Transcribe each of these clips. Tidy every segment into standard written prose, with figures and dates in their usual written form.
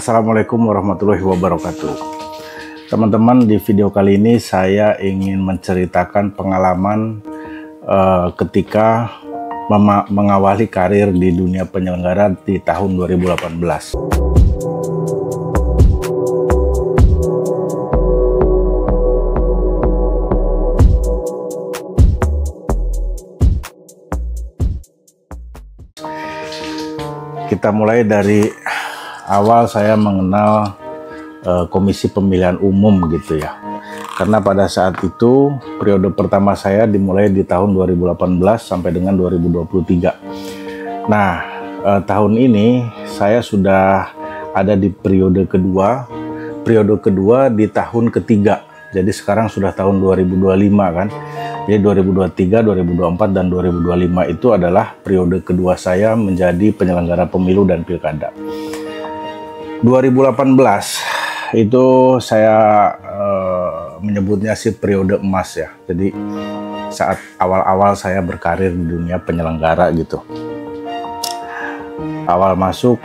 Assalamualaikum warahmatullahi wabarakatuh. Teman-teman, di video kali ini saya ingin menceritakan pengalaman ketika mengawali karir di dunia penyelenggara di tahun 2018. Kita mulai dari awal saya mengenal Komisi Pemilihan Umum gitu ya. Karena pada saat itu periode pertama saya dimulai di tahun 2018 sampai dengan 2023. Nah, tahun ini saya sudah ada di periode kedua di tahun ketiga. Jadi sekarang sudah tahun 2025 kan. Jadi 2023, 2024, dan 2025 itu adalah periode kedua saya menjadi penyelenggara pemilu dan pilkada. 2018 itu saya menyebutnya sih periode emas ya. Jadi saat awal-awal saya berkarir di dunia penyelenggara gitu. Awal masuk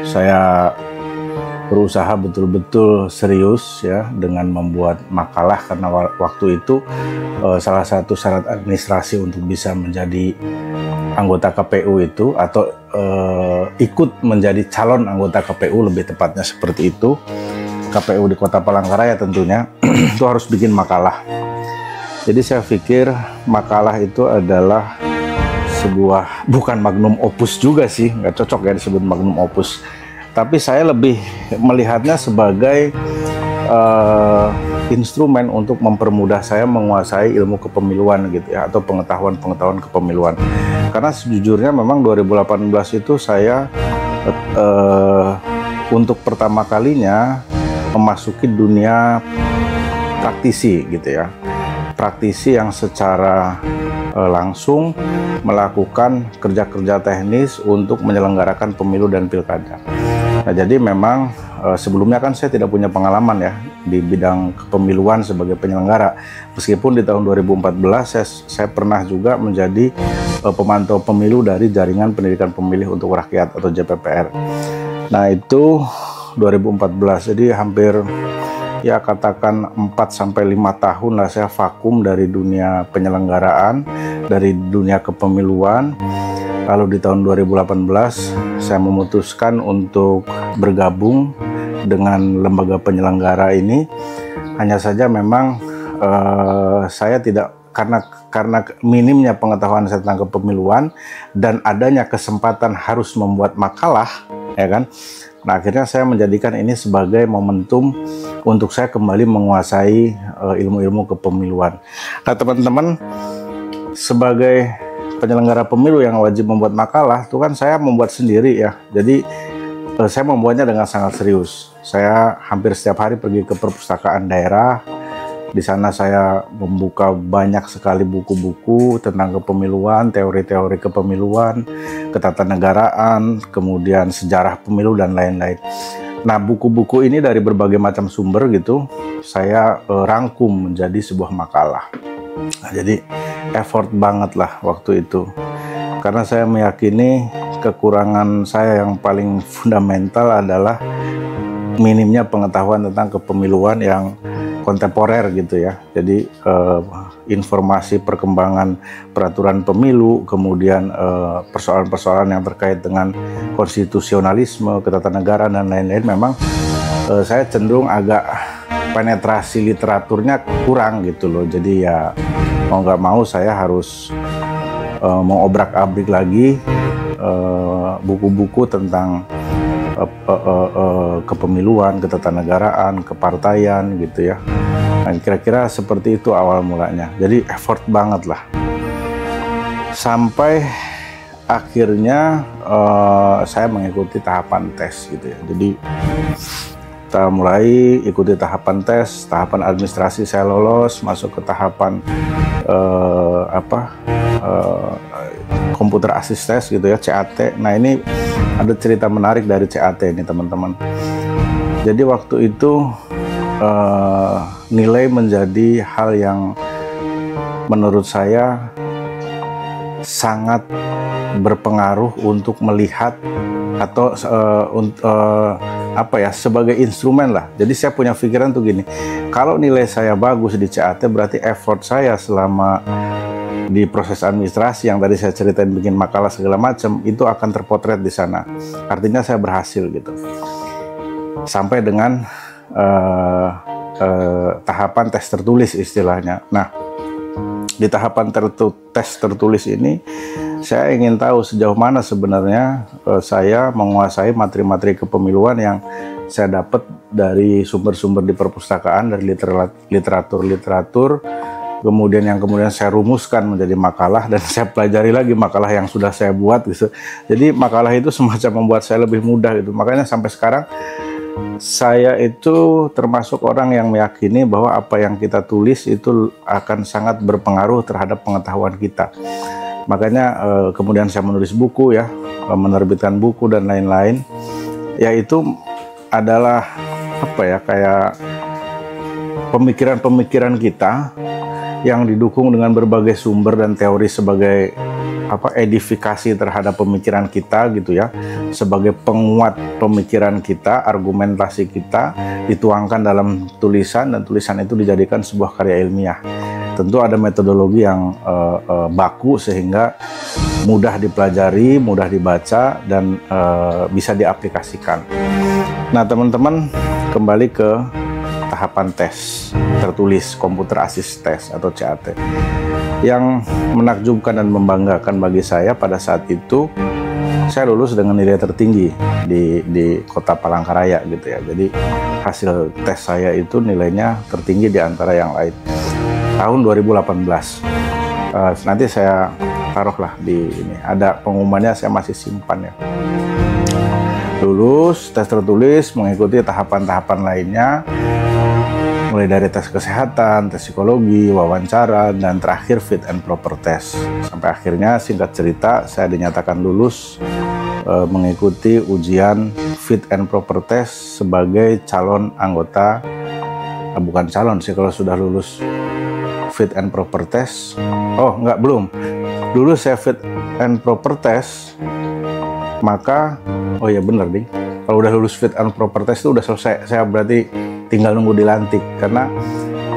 saya berusaha betul-betul serius ya dengan membuat makalah, karena waktu itu salah satu syarat administrasi untuk bisa menjadi anggota KPU itu atau ikut menjadi calon anggota KPU, lebih tepatnya seperti itu, KPU di Kota Palangkaraya tentunya itu harus bikin makalah. Jadi saya pikir makalah itu adalah sebuah, bukan magnum opus juga sih, nggak cocok ya disebut magnum opus, tapi saya lebih melihatnya sebagai instrumen untuk mempermudah saya menguasai ilmu kepemiluan gitu ya, atau pengetahuan kepemiluan. Karena sejujurnya memang 2018 itu saya untuk pertama kalinya memasuki dunia praktisi gitu ya. Praktisi yang secara langsung melakukan kerja-kerja teknis untuk menyelenggarakan pemilu dan pilkada. Nah, jadi memang sebelumnya kan saya tidak punya pengalaman ya di bidang kepemiluan sebagai penyelenggara. Meskipun di tahun 2014 saya pernah juga menjadi pemantau pemilu dari Jaringan Pendidikan Pemilih untuk Rakyat atau JPPR. Nah, itu 2014. Jadi hampir ya katakan 4-5 tahun lah saya vakum dari dunia penyelenggaraan, dari dunia kepemiluan. Lalu di tahun 2018 saya memutuskan untuk bergabung dengan lembaga penyelenggara ini. Hanya saja memang saya tidak, karena minimnya pengetahuan saya tentang kepemiluan dan adanya kesempatan harus membuat makalah ya kan. Nah, akhirnya saya menjadikan ini sebagai momentum untuk saya kembali menguasai ilmu-ilmu kepemiluan. Nah, teman-teman, sebagai penyelenggara pemilu yang wajib membuat makalah, itu kan saya membuat sendiri ya. Jadi saya membuatnya dengan sangat serius. Saya hampir setiap hari pergi ke perpustakaan daerah. Di sana saya membuka banyak sekali buku-buku tentang kepemiluan, teori-teori kepemiluan, ketatanegaraan, kemudian sejarah pemilu dan lain-lain. Nah, buku-buku ini dari berbagai macam sumber gitu, saya rangkum menjadi sebuah makalah. Nah, jadi effort banget lah waktu itu. Karena saya meyakini kekurangan saya yang paling fundamental adalah minimnya pengetahuan tentang kepemiluan yang kontemporer gitu ya. Jadi informasi perkembangan peraturan pemilu, kemudian persoalan-persoalan yang terkait dengan konstitusionalisme, ketatanegaraan dan lain-lain, memang saya cenderung agak penetrasi literaturnya kurang gitu loh. Jadi ya mau nggak mau saya harus mengobrak-abrik lagi buku-buku tentang kepemiluan, ketatanegaraan, kepartaian gitu ya. Dan kira-kira seperti itu awal mulanya. Jadi effort banget lah. Sampai akhirnya saya mengikuti tahapan tes gitu ya. Jadi kita mulai ikuti tahapan tes, tahapan administrasi saya lolos, masuk ke tahapan komputer assist test gitu ya, CAT. Nah, ini ada cerita menarik dari CAT ini teman-teman. Jadi waktu itu nilai menjadi hal yang menurut saya sangat berpengaruh untuk melihat atau apa ya, sebagai instrumen lah. Jadi saya punya pikiran tuh gini, kalau nilai saya bagus di CAT berarti effort saya selama di proses administrasi yang tadi saya ceritain bikin makalah segala macam itu akan terpotret di sana. Artinya saya berhasil gitu. Sampai dengan tahapan tes tertulis istilahnya. Nah, di tahapan tes tertulis ini saya ingin tahu sejauh mana sebenarnya saya menguasai materi-materi kepemiluan yang saya dapat dari sumber-sumber di perpustakaan, dari literatur-literatur, kemudian saya rumuskan menjadi makalah dan saya pelajari lagi makalah yang sudah saya buat gitu. Jadi makalah itu semacam membuat saya lebih mudah gitu. Makanya sampai sekarang saya itu termasuk orang yang meyakini bahwa apa yang kita tulis itu akan sangat berpengaruh terhadap pengetahuan kita. Makanya kemudian saya menulis buku ya, menerbitkan buku dan lain-lain. Yaitu adalah apa ya, kayak pemikiran-pemikiran kita yang didukung dengan berbagai sumber dan teori sebagai apa, edifikasi terhadap pemikiran kita gitu ya, sebagai penguat pemikiran kita, argumentasi kita dituangkan dalam tulisan, dan tulisan itu dijadikan sebuah karya ilmiah. Tentu ada metodologi yang baku sehingga mudah dipelajari, mudah dibaca, dan bisa diaplikasikan. Nah teman-teman, kembali ke tahapan tes tertulis, Computer Assist Test atau CAT. Yang menakjubkan dan membanggakan bagi saya pada saat itu, saya lulus dengan nilai tertinggi di kota Palangkaraya gitu ya. Jadi hasil tes saya itu nilainya tertinggi di antara yang lain. Tahun 2018. Nanti saya taruhlah di ini. Ada pengumumannya, saya masih simpan ya. Lulus tes tertulis, mengikuti tahapan-tahapan lainnya, mulai dari tes kesehatan, tes psikologi, wawancara, dan terakhir fit and proper test. Sampai akhirnya singkat cerita saya dinyatakan lulus mengikuti ujian fit and proper test sebagai calon anggota, bukan calon sih kalau sudah lulus fit and proper test. Oh enggak, belum. Dulu saya fit and proper test, maka oh ya bener nih, kalau udah lulus fit and proper test itu udah selesai. Saya berarti tinggal nunggu dilantik, karena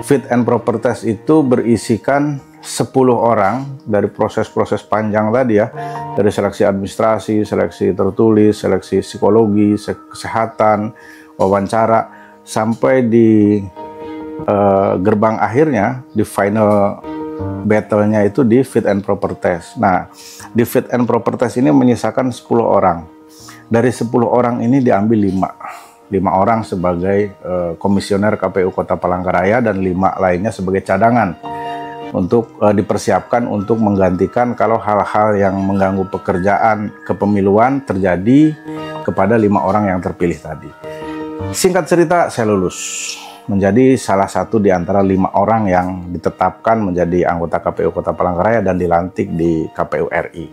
fit and proper test itu berisikan 10 orang dari proses-proses panjang tadi ya, dari seleksi administrasi, seleksi tertulis, seleksi psikologi, kesehatan, wawancara, sampai di gerbang akhirnya, di final battle-nya itu di fit and proper test. Nah, di fit and proper test ini menyisakan 10 orang. Dari 10 orang ini diambil 5 orang sebagai komisioner KPU Kota Palangkaraya dan 5 lainnya sebagai cadangan untuk dipersiapkan untuk menggantikan kalau hal-hal yang mengganggu pekerjaan kepemiluan terjadi kepada 5 orang yang terpilih tadi. Singkat cerita, saya lulus menjadi salah satu di antara 5 orang yang ditetapkan menjadi anggota KPU Kota Palangkaraya dan dilantik di KPU RI.